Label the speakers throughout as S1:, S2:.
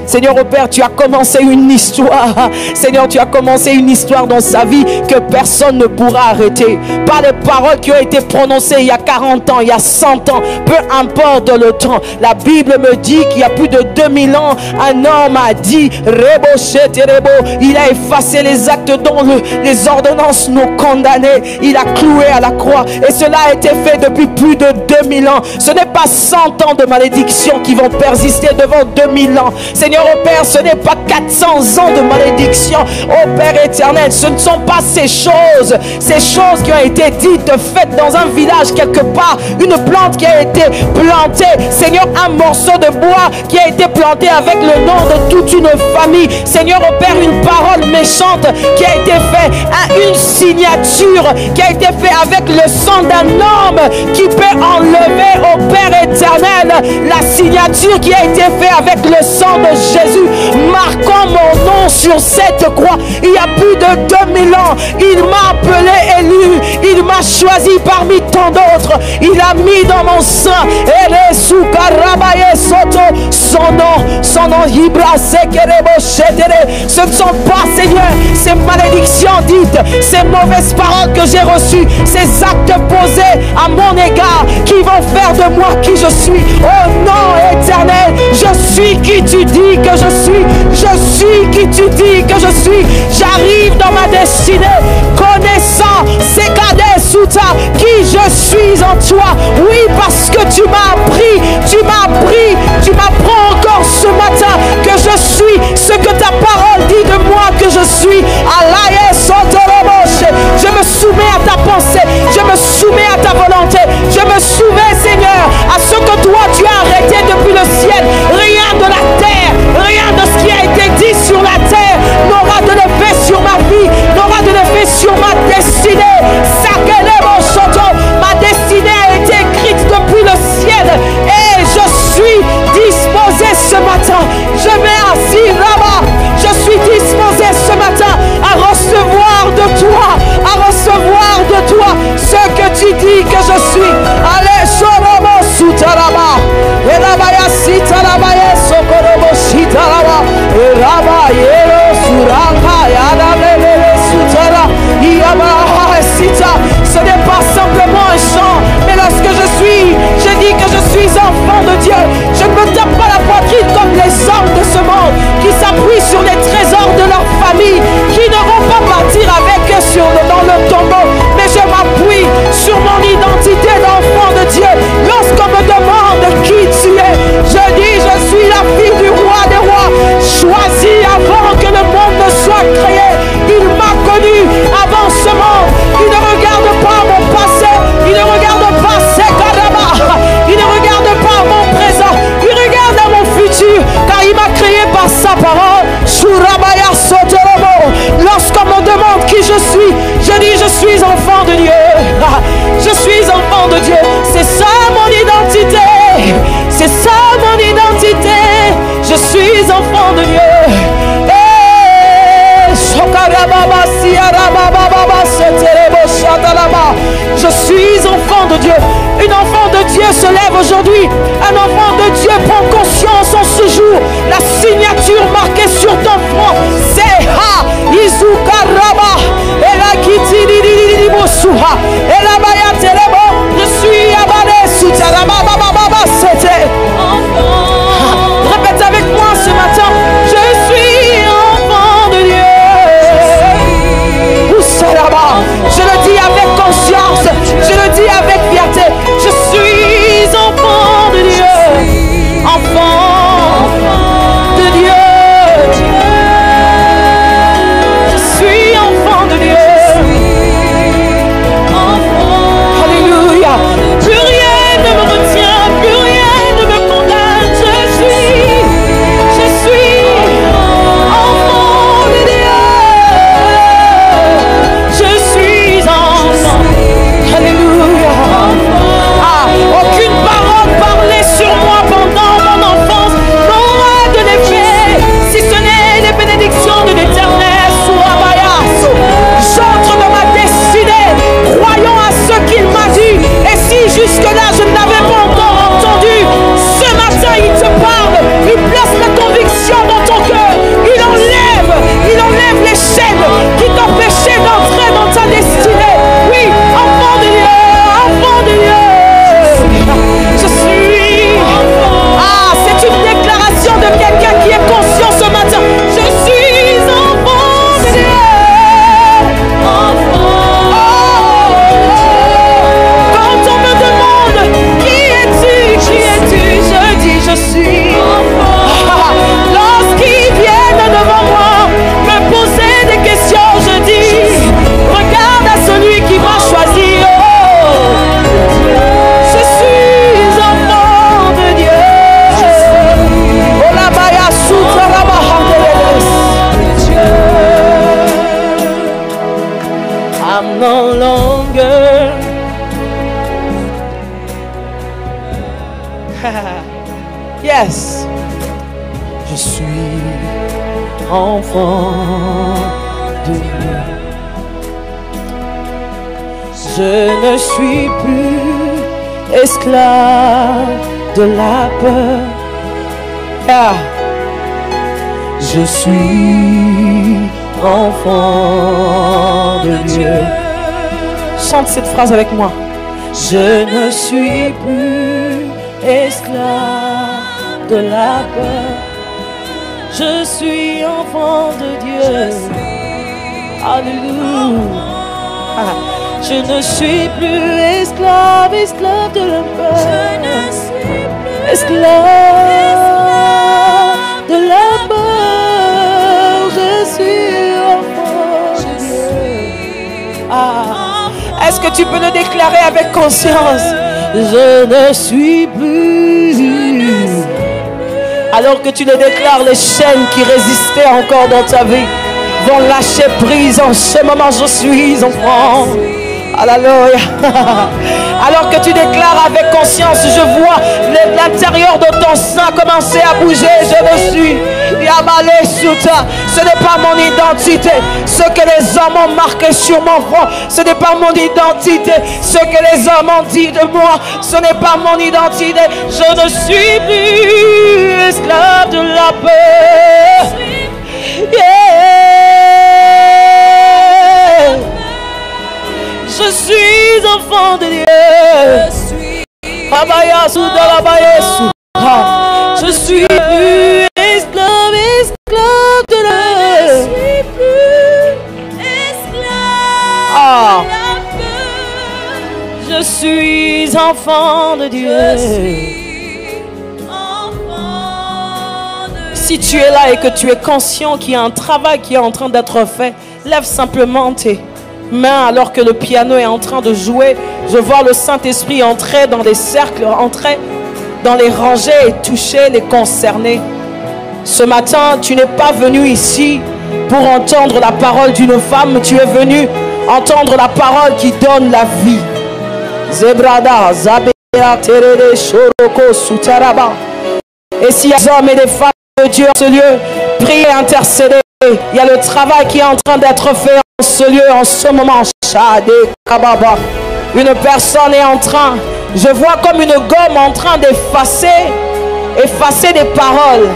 S1: Seigneur, au Père, tu as commencé une histoire. Seigneur, tu as commencé une histoire dans sa vie que personne ne pourra arrêter. Par les paroles qui ont été prononcées il y a 40 ans, il y a 100 ans, peu importe le temps. La Bible me dit qu'il y a plus de 2000 ans, un homme a dit, il a effacé les actes dont les ordonnances nous condamnaient. Il a cloué à la croix. Et cela a été fait depuis plus de 2000 ans. Ce n'est pas 100 ans de malédiction qui vont persister devant 2000 ans. Seigneur, au Père, ce n'est pas 400 ans de malédiction. Ô Père éternel, ce ne sont pas ces choses qui ont été dites, faites dans un village quelque part, une plante qui a été plantée. Seigneur, un morceau de bois qui a été planté avec le nom de toute une famille. Seigneur, au Père, une parole méchante qui a été faite, une signature qui a été faite avec le sang d'un homme qui peut enlever, au Père éternel, la signature qui a été faite avec le sang de Jésus. Marquant mon nom sur cette croix il y a plus de 2000 ans. Il m'a appelé élu, il m'a choisi parmi tant d'autres. Il a mis dans mon sein son nom ce ne sont pas, Seigneur, ces malédictions dites, ces mauvaises paroles que j'ai reçues, ces actes posés à mon égard qui vont faire de moi qui je suis. Oh non, éternel, je suis qui tu dis que je suis. Je suis qui tu dis que je suis. J'arrive dans ma destinée connaissant ces cadets sous ta qui je suis en toi. Oui, parce que tu m'as appris, tu m'apprends encore ce matin que je suis ce que ta parole dit de moi que je suis. Je me soumets à ta pensée, je me soumets à ta volonté, je me soumets, Seigneur, à ce que toi tu as arrêté depuis le ciel. Rien de la terre, rien de ce qui a été dit sur la terre n'aura de l'effet sur ma vie, n'aura de l'effet sur ma destinée. Ma destinée a été écrite depuis le ciel et je suis disposé ce matin. Je vais assis là-bas. Je suis disposé ce matin à recevoir de toi ce que tu dis que je suis. Allez, Shorobo Sutaraba. Et là-bas, Sitaraba, Sokorobo Sitaraba. Et là-bas, Yero Suraka, Yadabele Sutara. Yaba Sita. Ce n'est pas simplement un chant, mais lorsque je dis que je suis enfant de Dieu, je ne me tape pas la poitrine comme les hommes de ce monde qui s'appuient sur les trésors de leur famille, qui ne vont pas partir avec eux dans le tombeau, mais je m'appuie sur mon identité d'enfant de Dieu. Lorsqu'on me demande qui tu es, je dis je suis la fille du roi des rois, choisie avant que le monde ne soit créé. Il m'a connu avant ce monde. Il ne regarde pas mon passé, il ne regarde pas ses carabas, il ne regarde pas mon présent, il regarde à mon futur, car il m'a créé par sa parole. Lorsqu'on me demande qui je suis, je dis je suis enfant de Dieu. Je suis enfant de Dieu. C'est ça mon identité. C'est ça mon identité. Je suis enfant de Dieu. Je suis enfant de Dieu. Une enfant de Dieu se lève aujourd'hui. Un enfant de Dieu prend conscience en ce jour. La signature marquée sur ton front, c'est Ha Izukaraba. Et la Kitiri Bosuha. Et la Bayatelebo. Je suis Abade Sutaraba Baba c'était. Répète avec moi ce matin. Je suis enfant de Dieu. Je le dis avec conscience, je le dis avec fierté. Je suis enfant de Dieu, enfant de Dieu. Je suis enfant de Dieu, enfant Yes. Je suis enfant de Dieu. Je ne suis plus esclave de la peur. Ah. Je suis enfant de Dieu. Chante cette phrase avec moi. Je ne suis plus esclave de la peur. Je suis enfant de Dieu. Alléluia. Je ne suis plus esclave de la peur. Je ne suis plus esclave de la peur. Je suis enfant de Dieu. Est-ce que tu peux le déclarer avec conscience? Je ne suis plus. Alors que tu le déclares, les chaînes qui résistaient encore dans ta vie vont lâcher prise en ce moment. Je suis enfant. Alléluia. Alors que tu déclares avec conscience, je vois l'intérieur de ton sein commencer à bouger. Je le suis. Ce n'est pas mon identité. Ce que les hommes ont marqué sur mon front, ce n'est pas mon identité. Ce que les hommes ont dit de moi, ce n'est pas mon identité. Je ne suis plus esclave de la peur. Yeah. Je suis enfant de Dieu. Je suis plus esclave de la peur. Je suis enfant de Dieu. Si tu es là et que tu es conscient qu'il y a un travail qui est en train d'être fait, lève simplement tes mains alors que le piano est en train de jouer. Je vois le Saint-Esprit entrer dans les cercles, entrer dans les rangées et toucher les concernés. Ce matin, tu n'es pas venu ici pour entendre la parole d'une femme. Tu es venu entendre la parole qui donne la vie. Zebrada, Zabea, Terere, Shoroko, Sutaraba. Et s'il y a des hommes et des femmes de Dieu en ce lieu, priez et intercédez. Il y a le travail qui est en train d'être fait en ce lieu, en ce moment. Une personne est en train, je vois comme une gomme en train d'effacer des paroles,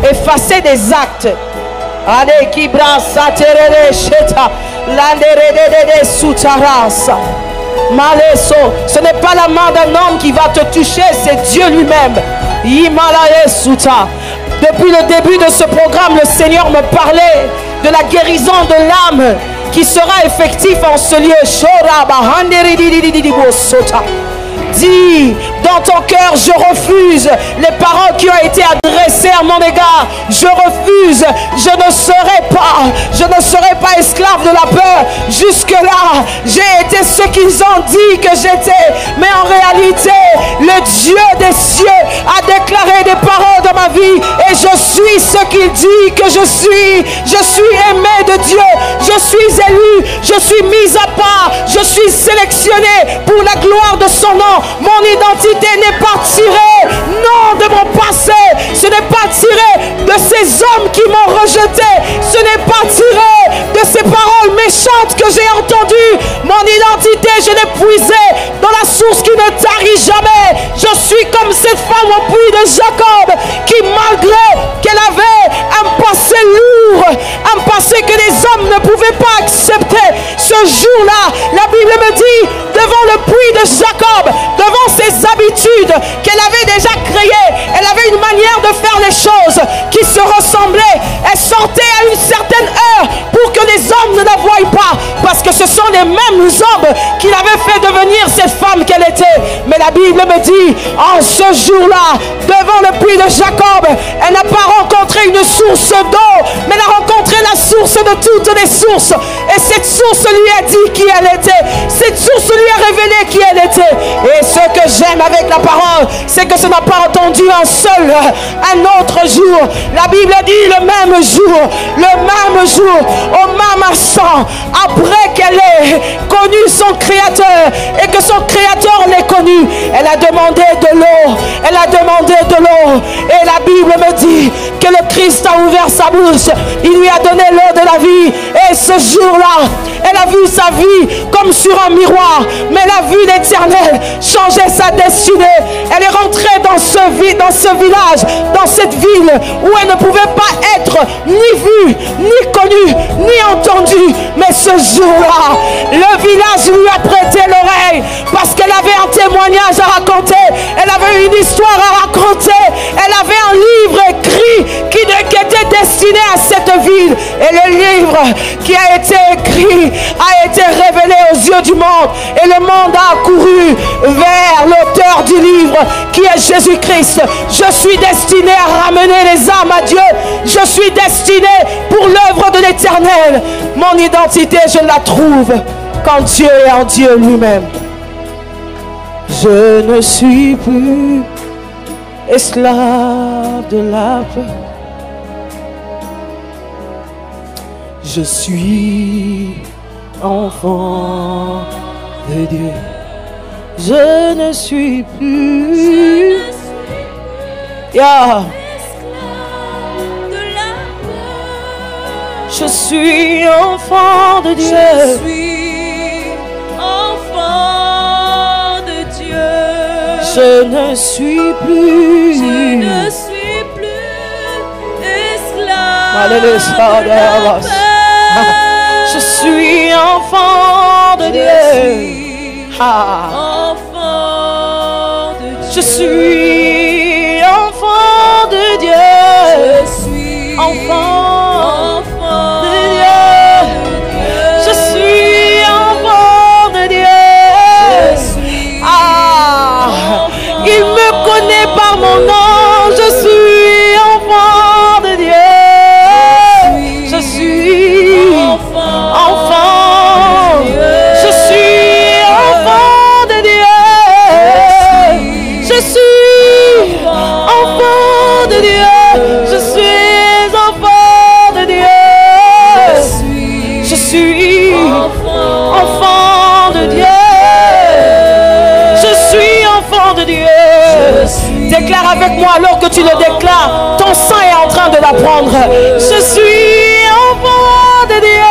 S1: effacer des actes. Ce n'est pas la main d'un homme qui va te toucher, c'est Dieu lui-même. Depuis le début de ce programme, le Seigneur me parlait de la guérison de l'âme qui sera effective en ce lieu. Dis dans ton cœur, je refuse les paroles qui ont été adressées à mon égard. Je refuse, je ne serai pas esclave de la peur. Jusque-là, j'ai été ce qu'ils ont dit que j'étais. Mais en réalité, le Dieu des cieux a déclaré des paroles dans ma vie. Et je suis ce qu'il dit que je suis. Je suis aimé de Dieu. Je suis élu. Je suis mis à part. Je suis sélectionné pour la gloire de son nom. Mon identité n'est pas tirée, non, de mon passé. Ce n'est pas tiré de ces hommes qui m'ont rejeté. Ce n'est pas tiré de ces paroles méchantes que j'ai entendues. Mon identité, je l'ai puisée dans la source qui ne tarit jamais. Je suis comme cette femme au puits de Jacob qui, malgré qu'elle avait un passé lourd, un passé que les hommes ne pouvaient pas accepter, ce jour-là, la Bible me dit, devant le puits de Jacob, devant ses habitudes qu'elle avait déjà créées, elle avait une manière de faire les choses qui se ressemblaient. Elle sortait à une certaine heure pour que les hommes ne la voient pas, parce que ce sont les mêmes hommes qui l'avaient fait devenir cette femme qu'elle était. Mais la Bible me dit, en ce jour-là, devant le puits de Jacob, elle n'a pas rencontré une source d'eau, mais elle a rencontré la la source de toutes les sources. Et cette source lui a dit qui elle était. Cette source lui a révélé qui elle était. Et ce que j'aime avec la parole, c'est que ça n'a pas entendu un seul, un autre jour. La Bible dit le même jour, au même instant, après qu'elle ait connu son Créateur et que son Créateur l'ait connu, elle a demandé de l'eau. Elle a demandé de l'eau. Et la Bible me dit que le Christ a ouvert sa bouche. Il lui a donné l'eau de la vie. Et ce jour-là, elle a vu sa vie comme sur un miroir. Mais elle a vu l'Éternel changer sa destinée. Elle est rentrée dans ce village, dans cette ville où elle ne pouvait pas être ni vue, ni connue, ni entendue. Mais ce jour-là, le village lui a prêté l'oreille parce qu'elle avait un témoignage à raconter. Elle avait une histoire à raconter. Elle avait un livre écrit qui était destiné à cette ville. Et le livre qui a été écrit a été révélé aux yeux du monde. Et le monde a couru vers l'auteur du livre qui est Jésus-Christ. Je suis destiné à ramener les âmes à Dieu. Je suis destiné pour l'œuvre de l'Éternel. Mon identité, je la trouve quand Dieu est en Dieu lui-même. Je ne suis plus esclave de la peur. Je suis enfant de Dieu. Je ne suis plus esclave de la peur. Je suis enfant de Dieu.
S2: Je suis enfant de Dieu.
S1: Je ne suis plus.
S2: Je ne suis plus esclave
S1: Alléluia.
S2: de la peur.
S1: Je suis enfant de Dieu.
S2: Enfant de Dieu.
S1: Je suis enfant de Dieu.
S2: Je suis
S1: enfant
S2: de
S1: Dieu. Je suis enfant de Dieu. Il me connaît par mon nom. Je suis enfant de Dieu. Je suis enfant. Je suis enfant de Dieu. Je suis enfant de Dieu. Je suis enfant de Dieu. Je suis enfant de Dieu. Je suis enfant de Dieu. Déclare avec moi alors que tu le déclares. Ton sang est en train de l'apprendre. Je suis enfant de Dieu.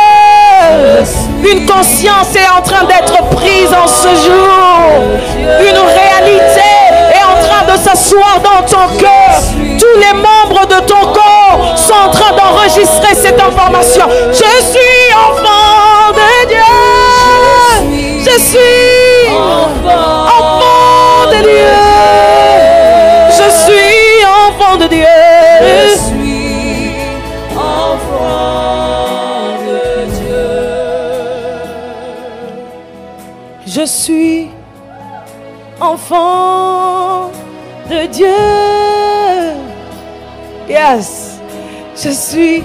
S1: Une conscience est en train d'être prise en ce jour. Une réalité est en train de s'asseoir dans ton cœur. Tous les membres de ton corps sont en train d'enregistrer cette information. Je suis enfant de Dieu. Je suis enfant de Dieu. Je suis enfant de Dieu.
S2: Je suis enfant de Dieu.
S1: Je suis enfant de Dieu. Yes. Je suis.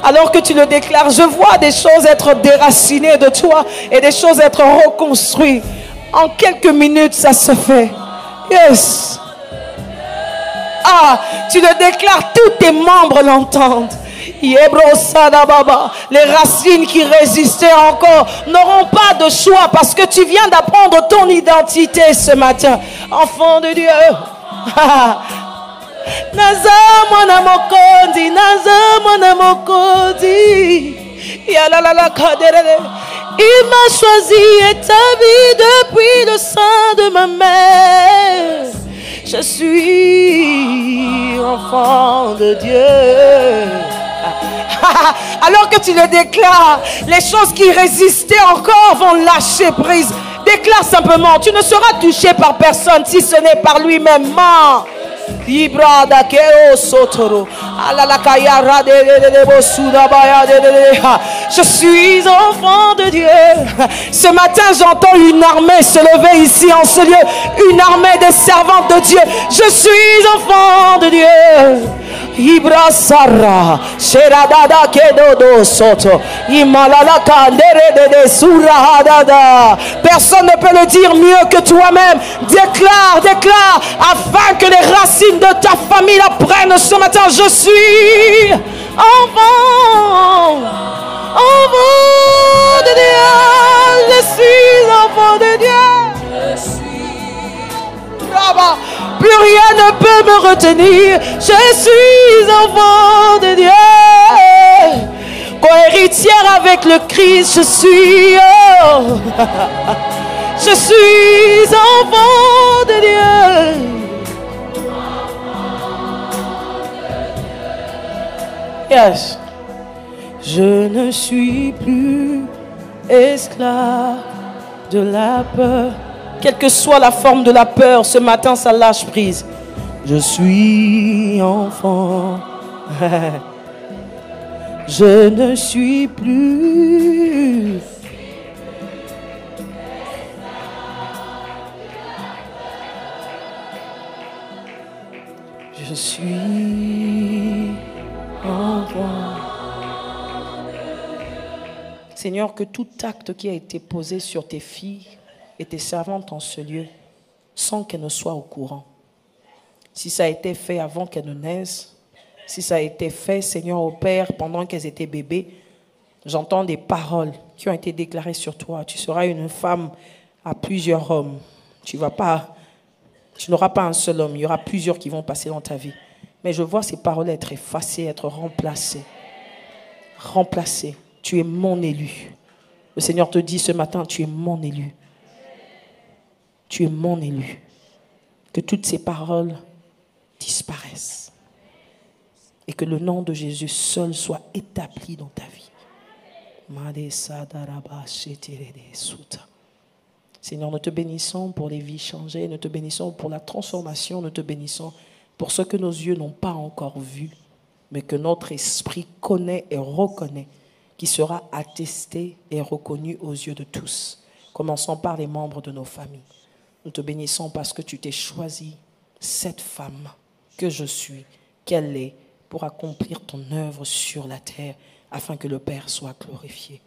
S1: Alors que tu le déclares, je vois des choses être déracinées de toi et des choses être reconstruites. En quelques minutes, ça se fait. Yes. Tu le déclares, tous tes membres l'entendent. Les racines qui résistaient encore n'auront pas de choix parce que tu viens d'apprendre ton identité ce matin. Enfant de Dieu. Naza mwana mokonzi, naza mwana mokonzi. Il m'a choisi et établi depuis le sein de ma mère. Je suis enfant de Dieu. Alors que tu le déclares, les choses qui résistaient encore vont lâcher prise. Déclare simplement, tu ne seras touché par personne si ce n'est par lui-même. Je suis enfant de Dieu. Ce matin, j'entends une armée se lever ici en ce lieu. Une armée des servantes de Dieu. Je suis enfant de Dieu. Ibrasara, Sheradada Kedodo Soto, Imalala Kandere de Surahadada. Personne ne peut le dire mieux que toi-même. Déclare, déclare, afin que les racines de ta famille apprennent ce matin. Je suis enfant, enfant de Dieu. Je suis enfant de Dieu.
S2: Je suis
S1: Là-bas, plus rien ne peut me retenir. Je suis enfant de Dieu. Co-héritière avec le Christ, je suis. Oh. Je suis enfant de Dieu. Yes. Je ne suis plus esclave de la peur. Quelle que soit la forme de la peur, ce matin, ça lâche prise. Je suis enfant. Je ne suis plus. Je suis enfant. Seigneur, que tout acte qui a été posé sur tes filles et tes servantes en ce lieu, sans qu'elles ne soient au courant. Si ça a été fait avant qu'elles ne naissent, si ça a été fait, Seigneur, au Père, pendant qu'elles étaient bébés, j'entends des paroles qui ont été déclarées sur toi. Tu seras une femme à plusieurs hommes. Tu n'auras pas un seul homme, il y aura plusieurs qui vont passer dans ta vie. Mais je vois ces paroles être effacées, être remplacées. Remplacées. Tu es mon élu. Le Seigneur te dit ce matin, tu es mon élu. Tu es mon élu. Que toutes ces paroles disparaissent. Et que le nom de Jésus seul soit établi dans ta vie. Seigneur, nous te bénissons pour les vies changées, nous te bénissons pour la transformation, nous te bénissons pour ce que nos yeux n'ont pas encore vu, mais que notre esprit connaît et reconnaît, qui sera attesté et reconnu aux yeux de tous. Commençons par les membres de nos familles. Nous te bénissons parce que tu t'es choisi cette femme que je suis, qu'elle est, pour accomplir ton œuvre sur la terre, afin que le Père soit glorifié.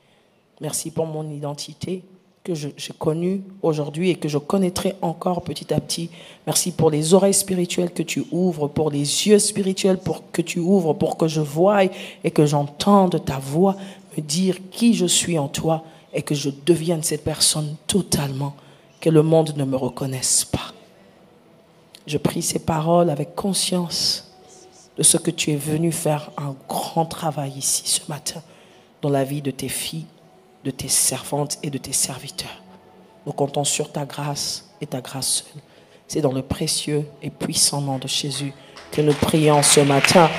S1: Merci pour mon identité que j'ai connue aujourd'hui et que je connaîtrai encore petit à petit. Merci pour les oreilles spirituelles que tu ouvres, pour les yeux spirituels que tu ouvres, pour que je voie et que j'entende ta voix me dire qui je suis en toi et que je devienne cette personne totalement, que le monde ne me reconnaisse pas. Je prie ces paroles avec conscience de ce que tu es venu faire un grand travail ici ce matin dans la vie de tes filles, de tes servantes et de tes serviteurs. Nous comptons sur ta grâce et ta grâce seule. C'est dans le précieux et puissant nom de Jésus que nous prions ce matin.